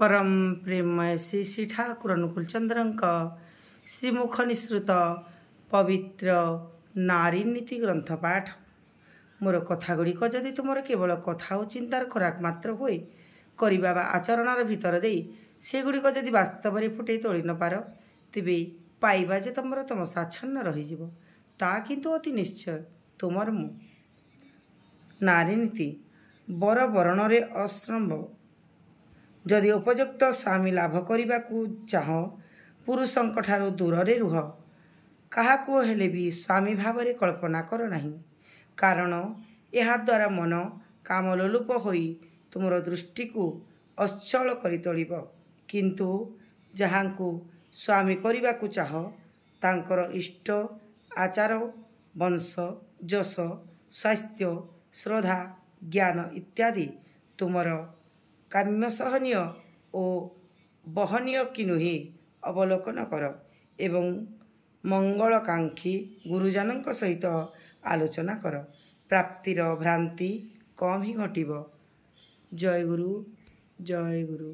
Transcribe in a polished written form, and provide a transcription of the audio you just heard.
परम प्रेममय श्री श्री ठाकुर अनुकूल चंद्र श्रीमुख निःसृत पवित्र नारी नीति ग्रंथ पाठ। मोर कथागुड़िक जदि तुमर केवल कथा और चिंतार खोराक मात्र हुए करवा आचरण भितर दे सेगुड़िक जदि बास्तव में फुटे तोली न पार तेबे पाइबा जे तुमर तुम साच्छन्न रही ता किंतु अति निश्चय तुमर मु। नारी नीति बर बरण रे अश्रम्भ जदि उपयुक्त स्वामी लाभ करने को चाह पुरुषों ठारू दूर रे रुह काहाकू हेले भी स्वामी भाव में कल्पना कर नहीं कारण यह द्वारा मन कामलोलुप होई तुमर दृष्टि को अश्चल करि तोलिब किंतु जहाँ को स्वामी करने को चाह तांकर इष्ट आचार वंश जश स्वास्थ्य श्रद्धा ज्ञान इत्यादि तुमर काम्य सहनीय और बहनीय कि नुहे अवलोकन कर एवं मंगलकांक्षी गुरुजन सहित आलोचना कर प्राप्तिर भ्रांति कम ही घटिब। जय गुरु जय गुरु।